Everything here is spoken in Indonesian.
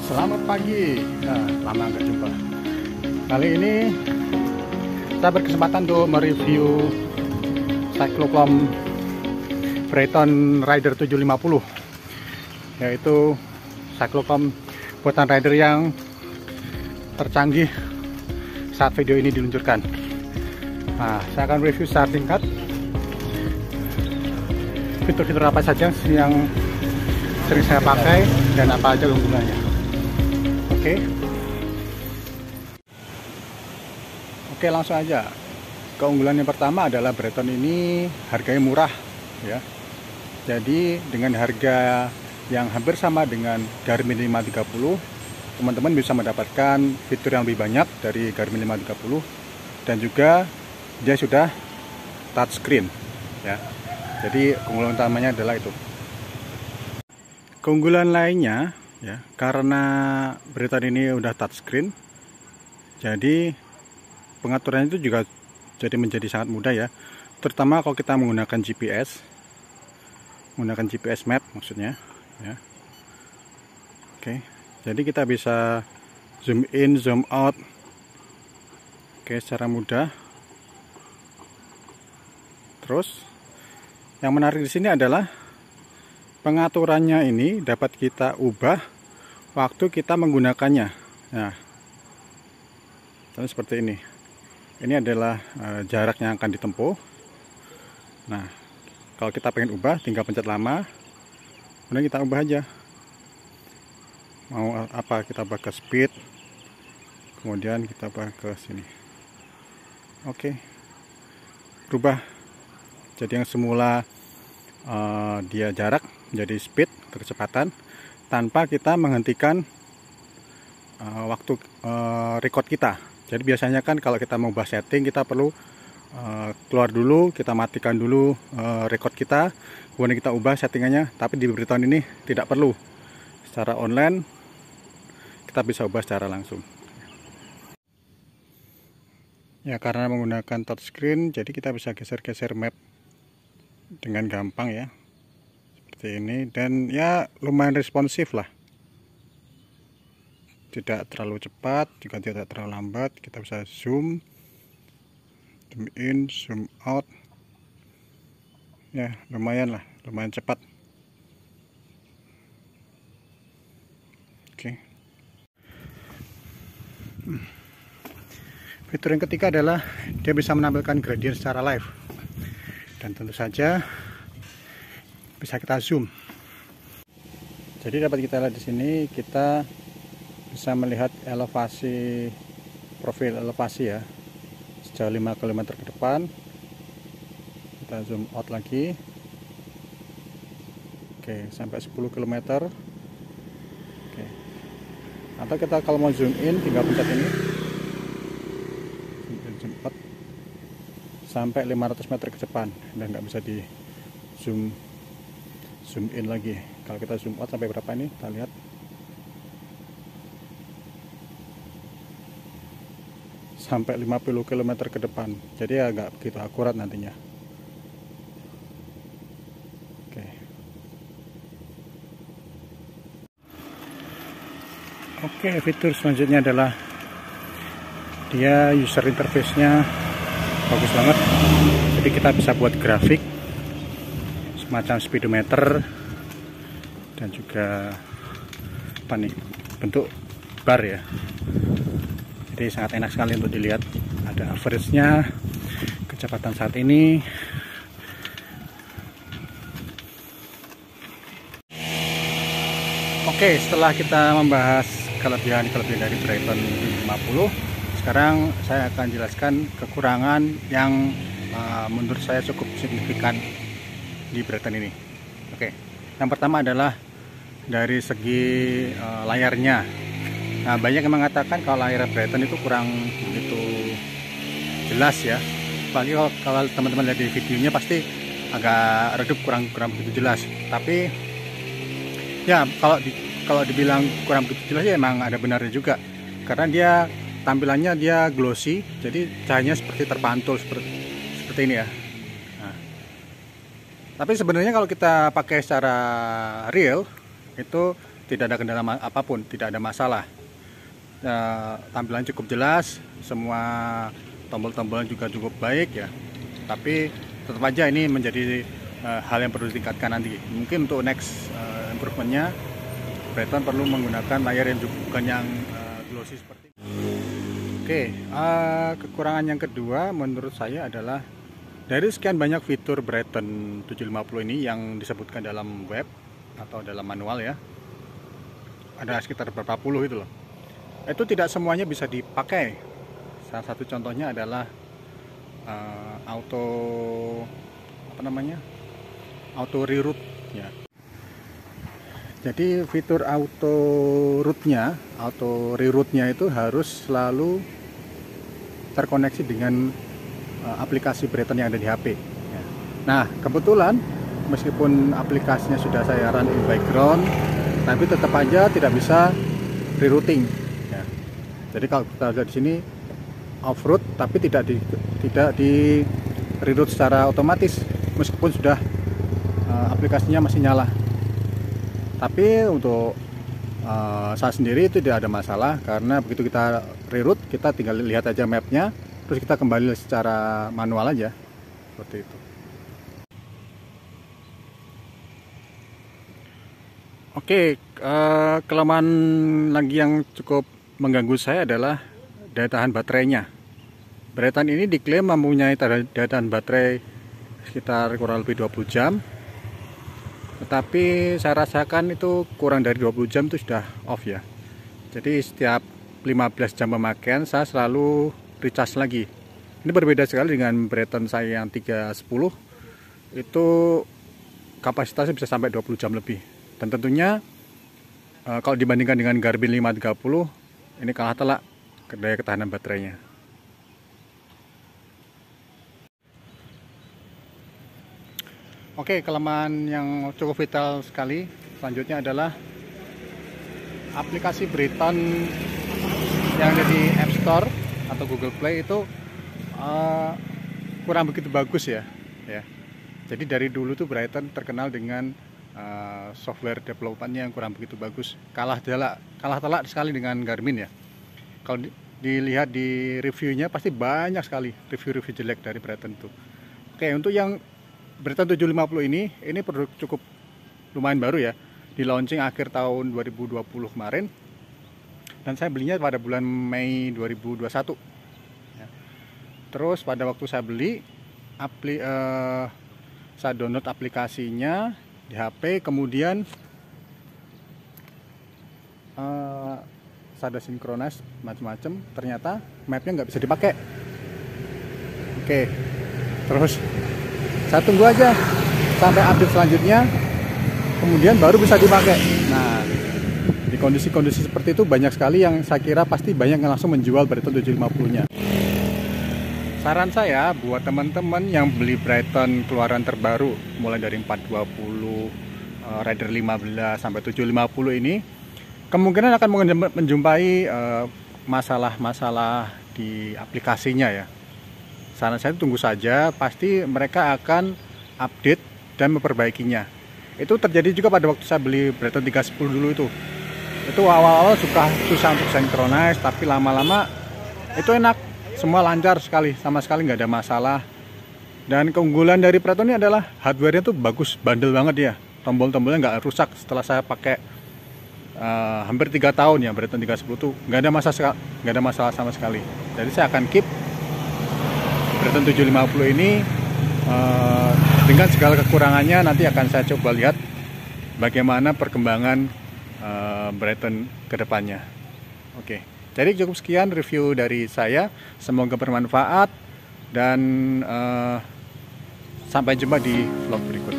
Selamat pagi. Nah, lama nggak jumpa. Kali ini saya berkesempatan untuk mereview Cyclocom Breton Rider 750, yaitu Cyclocom buatan rider yang tercanggih saat video ini diluncurkan. Nah, saya akan review secara singkat fitur-fitur apa saja yang sering saya pakai dan apa aja keunggulannya. Oke, langsung aja. Keunggulan yang pertama adalah Breton ini harganya murah, ya. Jadi dengan harga yang hampir sama dengan Garmin 530, teman-teman bisa mendapatkan fitur yang lebih banyak dari Garmin 530, dan juga dia sudah touchscreen, ya. Jadi keunggulan utamanya adalah itu. Keunggulan lainnya, ya, karena Breton ini udah touchscreen, jadi pengaturannya itu juga menjadi sangat mudah, ya. Terutama kalau kita menggunakan GPS map maksudnya, ya. Oke, jadi kita bisa zoom in, zoom out, secara mudah. Terus yang menarik di sini adalah pengaturannya ini dapat kita ubah waktu kita menggunakannya. Nah, seperti ini. Ini adalah jarak yang akan ditempuh. Nah, kalau kita pengen ubah, tinggal pencet lama, kemudian kita ubah aja. Mau apa, kita ubah ke speed, kemudian kita ubah ke sini. Oke, berubah. Jadi yang semula dia jarak menjadi speed, kecepatan, tanpa kita menghentikan waktu record kita. Jadi biasanya kan kalau kita mau ubah setting, kita perlu keluar dulu, kita matikan dulu record kita, kemudian kita ubah settingannya. Tapi di Breton ini tidak perlu. Secara online kita bisa ubah secara langsung. Ya, karena menggunakan touchscreen, jadi kita bisa geser-geser map dengan gampang, ya, seperti ini. Dan ya lumayan responsif lah, tidak terlalu cepat juga tidak terlalu lambat. Kita bisa zoom in, zoom out, ya lumayan cepat. Oke. Fitur yang ketiga adalah dia bisa menampilkan gradient secara live, dan tentu saja bisa kita zoom. Jadi dapat kita lihat di sini, kita bisa melihat elevasi, profil elevasi, ya, sejauh 5 km ke depan. Kita zoom out lagi. Oke, sampai 10 km. Oke. Atau kita kalau mau zoom in, tinggal pencet ini. Zoom out sampai 500 meter ke depan, dan nggak bisa di zoom in lagi. Kalau kita zoom out sampai berapa ini, kita lihat sampai 50 km ke depan. Jadi agak begitu akurat nantinya. Oke, fitur selanjutnya adalah dia user interface-nya bagus banget. Jadi kita bisa buat grafik semacam speedometer, dan juga apa nih, bentuk bar, ya. Jadi sangat enak sekali untuk dilihat. Ada average-nya, kecepatan saat ini. Oke, setelah kita membahas kelebihan dari Breton 750, sekarang saya akan jelaskan kekurangan yang menurut saya cukup signifikan di Breton ini. Oke, yang pertama adalah dari segi layarnya. Nah, banyak yang mengatakan kalau layar Breton itu kurang begitu jelas, ya. Apalagi kalau teman-teman lihat di videonya pasti agak redup, kurang begitu jelas. Tapi ya kalau dibilang kurang begitu jelas, ya emang ada benarnya juga. Karena dia tampilannya dia glossy, jadi cahayanya seperti terpantul seperti ini, ya. Nah, tapi sebenarnya kalau kita pakai secara real, itu tidak ada kendala apapun, tidak ada masalah. Tampilan cukup jelas, semua tombol-tombolan juga cukup baik ya. Tapi tetap aja ini menjadi hal yang perlu ditingkatkan nanti. Mungkin untuk next improvementnya, Brayton perlu menggunakan layar yang bukan yang glossy seperti ini. Oke, kekurangan yang kedua menurut saya adalah dari sekian banyak fitur Brayton 750 ini yang disebutkan dalam web atau dalam manual ya, ada sekitar berapa puluh itu loh. Itu tidak semuanya bisa dipakai. Salah satu contohnya adalah auto reroute ya. Jadi fitur auto reroute-nya itu harus selalu terkoneksi dengan aplikasi Brayton yang ada di HP ya. Nah, kebetulan meskipun aplikasinya sudah saya run in background, tapi tetap aja tidak bisa rerouting. Jadi kalau kita lihat di sini off route, tapi tidak di reroute secara otomatis meskipun sudah aplikasinya masih nyala. Tapi untuk saya sendiri itu tidak ada masalah, karena begitu kita reroute kita tinggal lihat aja mapnya, terus kita kembali secara manual aja seperti itu. Oke, kelemahan lagi yang cukup mengganggu saya adalah daya tahan baterainya. Brayton ini diklaim mempunyai daya tahan baterai sekitar kurang lebih 20 jam. Tetapi saya rasakan itu kurang dari 20 jam itu sudah off ya. Jadi setiap 15 jam pemakaian saya selalu recharge lagi. Ini berbeda sekali dengan Brayton saya yang 310. Itu kapasitasnya bisa sampai 20 jam lebih. Dan tentunya kalau dibandingkan dengan Garmin 530, ini kalah telak daya ketahanan baterainya. Oke, kelemahan yang cukup vital sekali selanjutnya adalah aplikasi Brayton yang ada di App Store atau Google Play itu kurang begitu bagus ya. Jadi dari dulu tuh Brayton terkenal dengan software developmentnya yang kurang begitu bagus, kalah telak sekali dengan Garmin ya. Kalau dilihat di reviewnya pasti banyak sekali review jelek dari Brayton itu. Oke, untuk yang Brayton 750 ini produk cukup lumayan baru ya, di launching akhir tahun 2020 kemarin, dan saya belinya pada bulan Mei 2021 ya. Terus pada waktu saya beli, saya download aplikasinya di HP, kemudian saya ada synchronize macam-macam, ternyata mapnya nggak bisa dipakai. Oke, terus saya tunggu aja sampai update selanjutnya, kemudian baru bisa dipakai. Nah, di kondisi-kondisi seperti itu banyak sekali yang saya kira pasti banyak yang langsung menjual Brayton 750-nya. Saran saya buat teman-teman yang beli Brayton keluaran terbaru mulai dari 420, Raider 15 sampai 750 ini, kemungkinan akan menjumpai masalah-masalah di aplikasinya ya. Saran saya tunggu saja, pasti mereka akan update dan memperbaikinya. Itu terjadi juga pada waktu saya beli Brayton 310 dulu itu. Itu awal-awal susah untuk synchronize, tapi lama-lama itu enak. Semua lancar sekali, sama sekali nggak ada masalah. Dan keunggulan dari Brayton ini adalah hardware-nya tuh bagus, bandel banget ya. Tombol-tombolnya nggak rusak setelah saya pakai hampir 3 tahun ya. Brayton 310 tuh nggak ada masalah sama sekali. Jadi saya akan keep Brayton 750 ini dengan segala kekurangannya. Nanti akan saya coba lihat bagaimana perkembangan Brayton ke depannya. Oke. Jadi cukup sekian review dari saya, semoga bermanfaat dan sampai jumpa di vlog berikutnya.